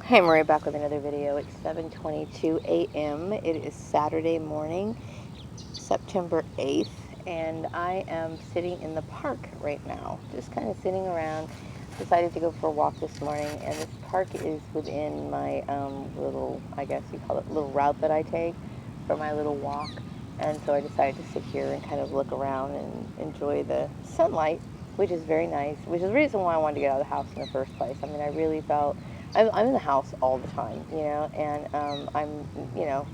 Hey, Maria, back with another video. It's 7:22 a.m. It is Saturday morning, September 8th, and I am sitting in the park right now, just kind of sitting around. Decided to go for a walk this morning, and this park is within my little, I guess you call it, little route that I take for my little walk. And so I decided to sit here and kind of look around and enjoy the sunlight, which is very nice, which is the reason why I wanted to get out of the house in the first place. I mean, I really felt I'm in the house all the time, and you know,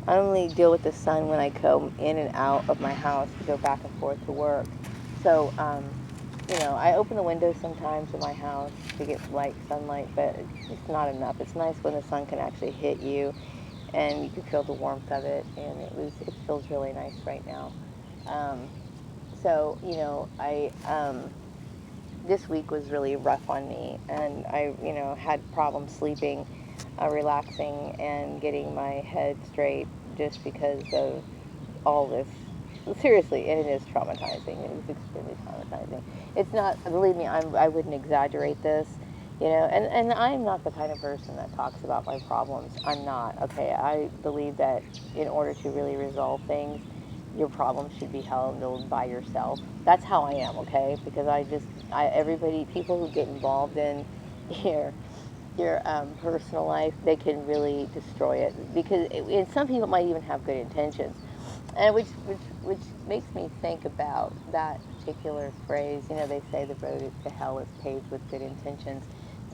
I only deal with the sun when I come in and out of my house to go back and forth to work. So, I open the windows sometimes in my house to get light sunlight, but it's not enough. It's nice when the sun can actually hit you and you can feel the warmth of it, and it feels really nice right now. Um, so, I this week was really rough on me, and I, had problems sleeping, relaxing, and getting my head straight just because of all this. Seriously, and it is traumatizing. It is extremely traumatizing. It's not, believe me, I wouldn't exaggerate this, and I'm not the kind of person that talks about my problems. I'm not, okay? I believe that in order to really resolve things, your problems should be handled by yourself. That's how I am, okay? Because everybody, people who get involved in your personal life, they can really destroy it and some people might even have good intentions, and which makes me think about that particular phrase. They say the road to hell is paved with good intentions.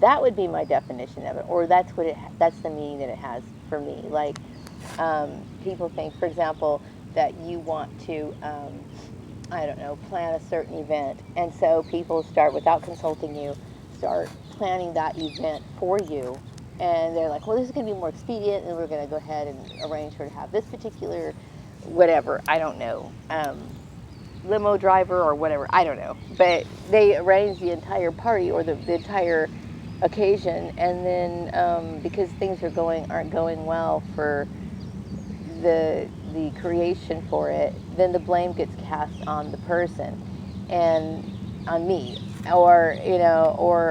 That would be my definition of it, or that's the meaning that it has for me. Like, people think, for example, that you want to, I don't know, plan a certain event. And so people start, without consulting you, start planning that event for you. And they're like, well, this is going to be more expedient, and we're going to go ahead and arrange her to have this particular, whatever, I don't know, limo driver or whatever, I don't know. But they arrange the entire party or the entire occasion, and then because things aren't going well for the creation for it, then the blame gets cast on the person and on me, or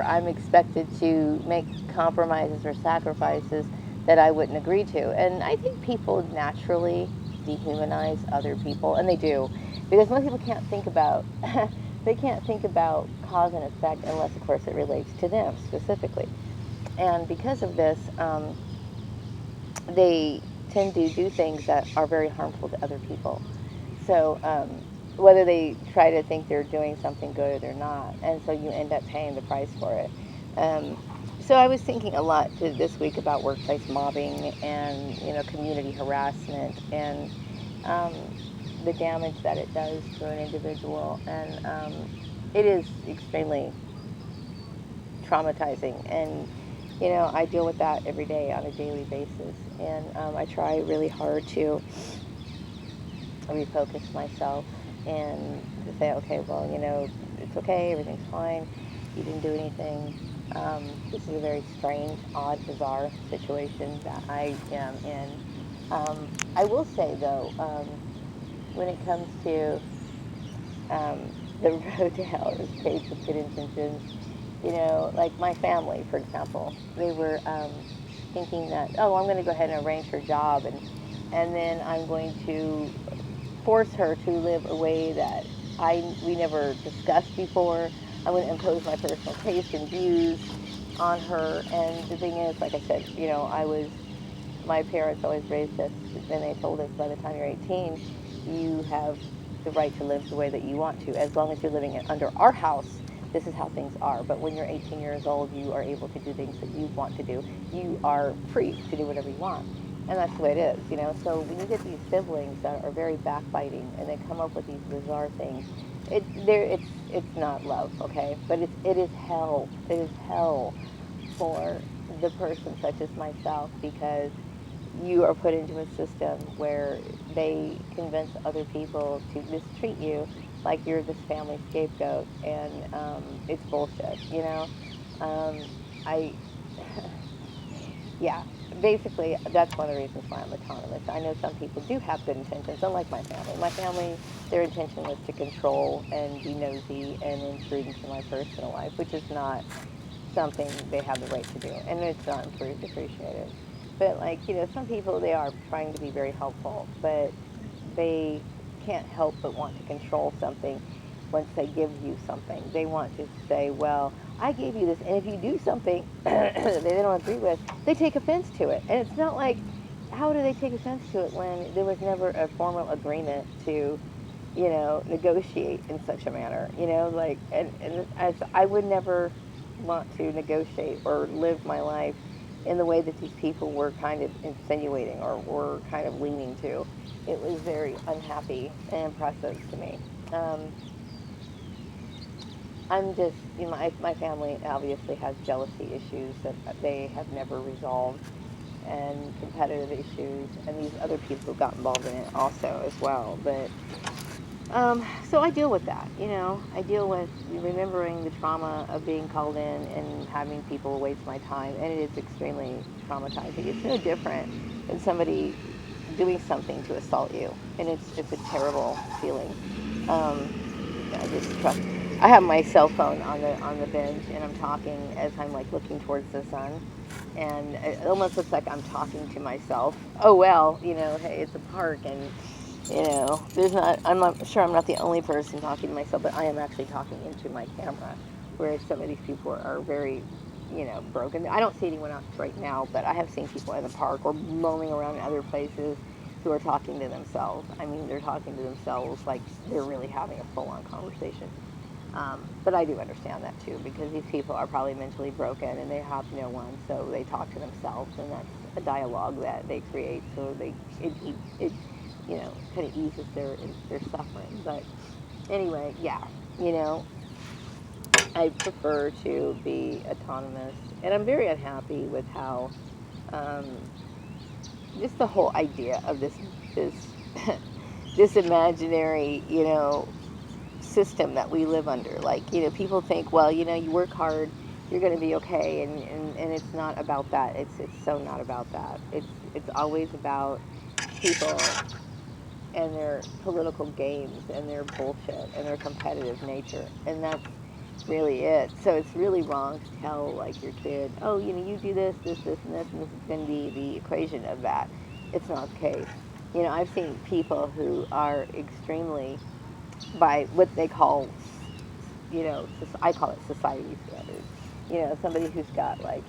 I'm expected to make compromises or sacrifices that I wouldn't agree to. And I think people naturally dehumanize other people, and they do, because most people can't think about they can't think about cause and effect unless, of course, it relates to them specifically. And because of this, they tend to do things that are very harmful to other people. So, whether they try to think they're doing something good or they're not, and so you end up paying the price for it. Um, so I was thinking a lot this week about workplace mobbing and community harassment and um, the damage that it does to an individual, and it is extremely traumatizing. And I deal with that every day on a daily basis, and I try really hard to refocus myself and to say, okay, well, it's okay, everything's fine, you didn't do anything. This is a very strange, odd, bizarre situation that I am in. I will say, though, when it comes to the road to hell is paved with good intentions, like my family, for example, they were thinking that, oh, I'm going to go ahead and arrange her job, and then I'm going to force her to live a way that we never discussed before. I'm going to impose my personal taste and views on her. And the thing is, like I said, my parents always raised us, and they told us, by the time you're 18, you have the right to live the way that you want to, as long as you're living under our house. This is how things are. But when you're 18 years old, you are able to do things that you want to do. You are free to do whatever you want. And that's the way it is. So when you get these siblings that are very backbiting and they come up with these bizarre things, it's not love, okay? But it is hell. It is hell for the person such as myself, because you are put into a system where they convince other people to mistreat you like you're this family scapegoat, and it's bullshit. Um, I, yeah, basically, that's one of the reasons why I'm autonomous. I know some people do have good intentions, unlike my family. My family, their intention was to control and be nosy and intrude into my personal life, which is not something they have the right to do, and it's not appreciated. But like, some people, they are trying to be very helpful, but they can't help but want to control something once they give you something. They want to say, well, I gave you this, and if you do something that they don't agree with, they take offense to it. And it's not like, how do they take offense to it when there was never a formal agreement to, negotiate in such a manner, like, and as I would never want to negotiate or live my life in the way that these people were kind of insinuating or were kind of leaning to. It was very unhappy and impressive to me. I'm just, my family obviously has jealousy issues that they have never resolved, and competitive issues, and these other people got involved in it also as well. But so I deal with that. I deal with remembering the trauma of being called in and having people waste my time, and it is extremely traumatizing. It's no different than somebody doing something to assault you, and it's a terrible feeling. I just trust. I have my cell phone on the bench, and I'm talking as I'm like looking towards the sun, and it almost looks like I'm talking to myself. Oh well, hey, it's a park, and there's not. I'm not sure. I'm not the only person talking to myself, but I am actually talking into my camera, whereas some of these people are very, broken. I don't see anyone else right now, but I have seen people in the park or roaming around in other places who are talking to themselves. I mean, they're talking to themselves like they're really having a full-on conversation. But I do understand that too, because these people are probably mentally broken and they have no one, so they talk to themselves, and that's a dialogue that they create. So it kind of eases their suffering. But anyway, yeah, I prefer to be autonomous, and I'm very unhappy with how just the whole idea of this this imaginary system that we live under. Like, people think, well, you work hard, you're going to be okay, and it's not about that. It's so not about that. It's always about people and their political games and their bullshit and their competitive nature, and that's really it. So it's really wrong to tell like your kid, oh, you do this, this, this, and this, and this is going to be the equation of that. It's not the case. I've seen people who are extremely, by what they call, I call it society standards. Somebody who's got like,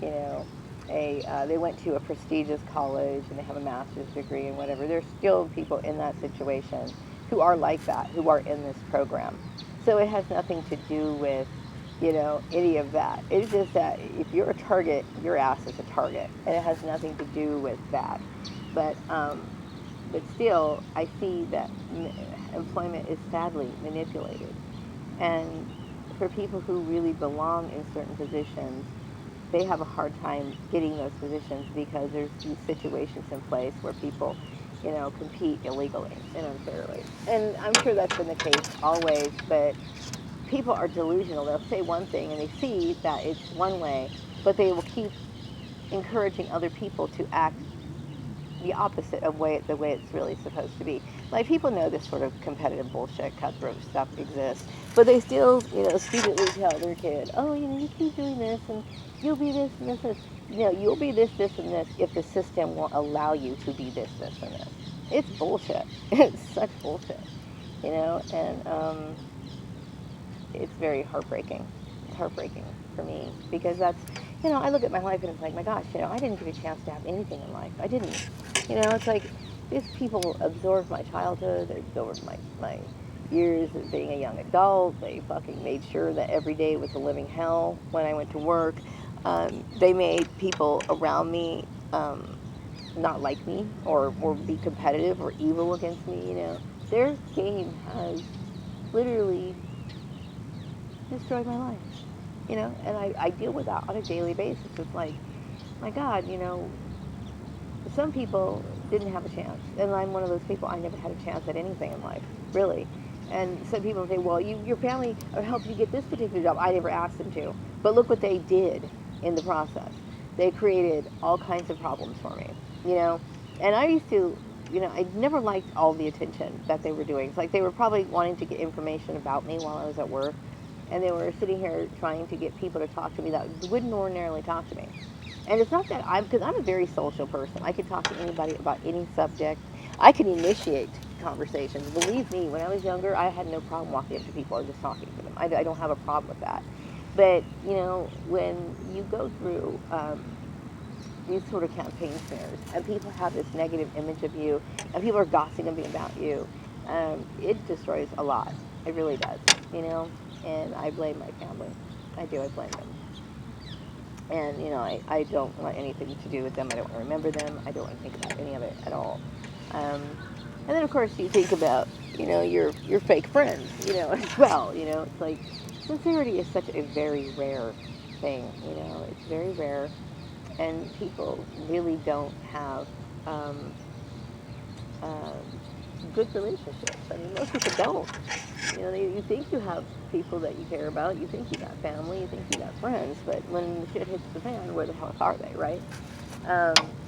they went to a prestigious college and they have a master's degree and whatever. There's still people in that situation who are like that, who are in this program. So it has nothing to do with, any of that. It's just that if you're a target, your ass is a target, and it has nothing to do with that. But still, I see that employment is sadly manipulated. And for people who really belong in certain positions, they have a hard time getting those positions because there's these situations in place where people, compete illegally and unfairly. And I'm sure that's been the case always, but people are delusional. They'll say one thing and they see that it's one way, but they will keep encouraging other people to act the opposite of the way it's really supposed to be. Like, people know this sort of competitive bullshit, cutthroat stuff exists, but they still, stupidly tell their kid, oh, you keep doing this, and you'll be this and this and this. You'll be this, this, and this if the system won't allow you to be this, this, and this. It's bullshit. It's such bullshit, and it's very heartbreaking. It's heartbreaking for me because that's, I look at my life and it's like, my gosh, I didn't get a chance to have anything in life. I didn't. It's like these people absorbed my childhood, they absorbed my years of being a young adult. They fucking made sure that every day was a living hell when I went to work. They made people around me not like me or be competitive or evil against me. Their game has literally destroyed my life, and I deal with that on a daily basis. It's like, my God, some people didn't have a chance, and I'm one of those people. I never had a chance at anything in life, really. And some people say, well, your family helped you get this particular job. I never asked them to, but look what they did in the process. They created all kinds of problems for me, and I used to, I never liked all the attention that they were doing. It's like they were probably wanting to get information about me while I was at work, and they were sitting here trying to get people to talk to me that wouldn't ordinarily talk to me. And it's not that because I'm a very social person. I could talk to anybody about any subject. I can initiate conversations. Believe me, when I was younger, I had no problem walking up to people and just talking to them. I don't have a problem with that. But, you know, when you go through these sort of campaign smears and people have this negative image of you and people are gossiping about you, it destroys a lot. It really does, you know? And I blame my family. I do. I blame them. And, you know, I don't want anything to do with them. I don't want to remember them. I don't want to think about any of it at all. And then, of course, you think about, you know, your fake friends, you know, as well. You know, it's like sincerity is such a very rare thing, you know. It's very rare. And people really don't have good relationships. I mean, most people don't. You know, you think you have people that you care about. You think you got family. You think you got friends. But when the shit hits the fan, where the hell are they, right?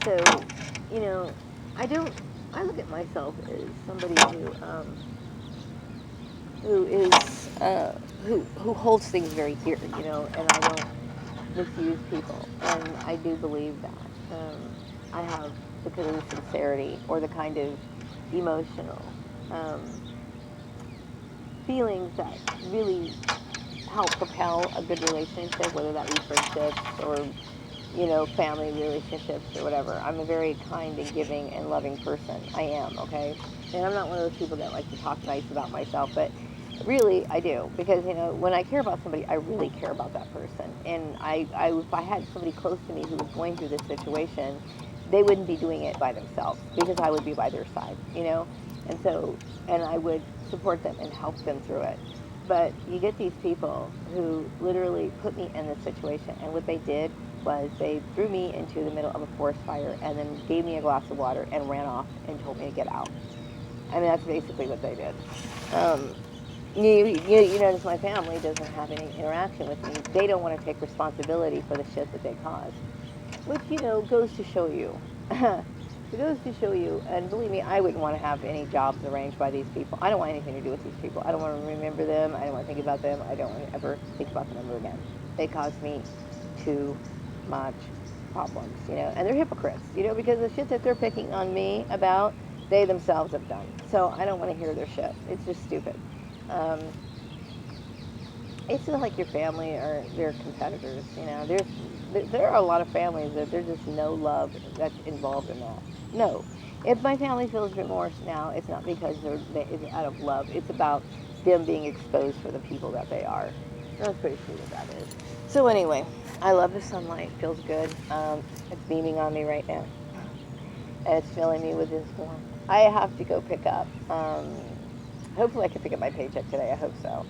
So, you know, I look at myself as somebody who holds things very dear, you know, and I don't misuse people. And I do believe that. I have the kind of sincerity or the kind of emotional feelings that really help propel a good relationship, whether that be friendships or, you know, family relationships or whatever. I'm a very kind and giving and loving person. I am, okay? And I'm not one of those people that like to talk nice about myself, but really I do. Because, you know, when I care about somebody, I really care about that person. And if I had somebody close to me who was going through this situation, they wouldn't be doing it by themselves because I would be by their side, you know? And so, and I would support them and help them through it. But you get these people who literally put me in this situation, and what they did was they threw me into the middle of a forest fire and then gave me a glass of water and ran off and told me to get out. I mean, that's basically what they did. You notice my family doesn't have any interaction with me. They don't want to take responsibility for the shit that they caused, which, you know, goes to show you. It goes to show you, and believe me, I wouldn't want to have any jobs arranged by these people. I don't want anything to do with these people. I don't want to remember them. I don't want to think about them. I don't want to ever think about them ever again. They caused me too much problems, you know, and they're hypocrites, you know, because the shit that they're picking on me about, they themselves have done. So I don't want to hear their shit. It's just stupid. It's not like your family or their competitors, you know. There are a lot of families that there's just no love that's involved in that. No. If my family feels remorse now, it's not because it's out of love. It's about them being exposed for the people that they are. That's pretty sweet what that is. So anyway, I love the sunlight. Feels good. It's beaming on me right now. And it's filling me with this warmth. I have to go pick up. Hopefully I can pick up my paycheck today. I hope so.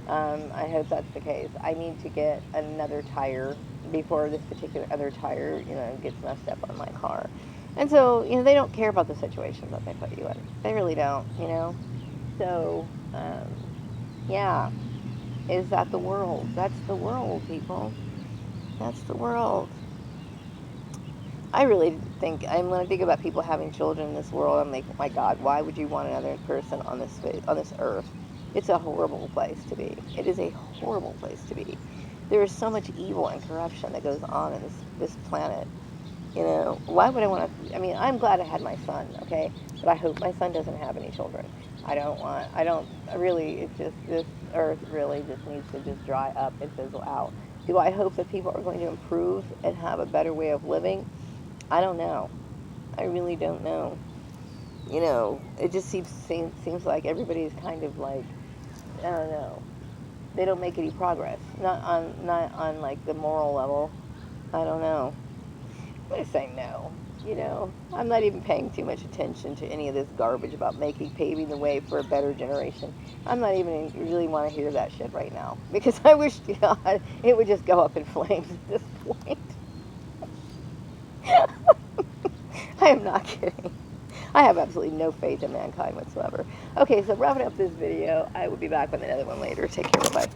I hope that's the case. I need to get another tire before this particular other tire, you know, gets messed up on my car. And so, you know, they don't care about the situations that they put you in. They really don't, you know. So, yeah. Is that the world? That's the world, people. That's the world. I really think, when I think about people having children in this world, I'm like, oh my God, why would you want another person on this earth? It's a horrible place to be. It is a horrible place to be. There is so much evil and corruption that goes on in this planet. You know, why would I want to? I mean, I'm glad I had my son, okay? But I hope my son doesn't have any children. It's just, this earth really just needs to just dry up and fizzle out. Do I hope that people are going to improve and have a better way of living? I don't know. I really don't know. You know, it just seems like everybody's kind of like, I don't know. They don't make any progress. Not on like the moral level. I don't know. I'm gonna say no. You know, I'm not even paying too much attention to any of this garbage about paving the way for a better generation. I'm not even really want to hear that shit right now because I wish to God it would just go up in flames at this point. I am not kidding. I have absolutely no faith in mankind whatsoever. Okay, so wrapping up this video, I will be back with another one later. Take care, bye-bye.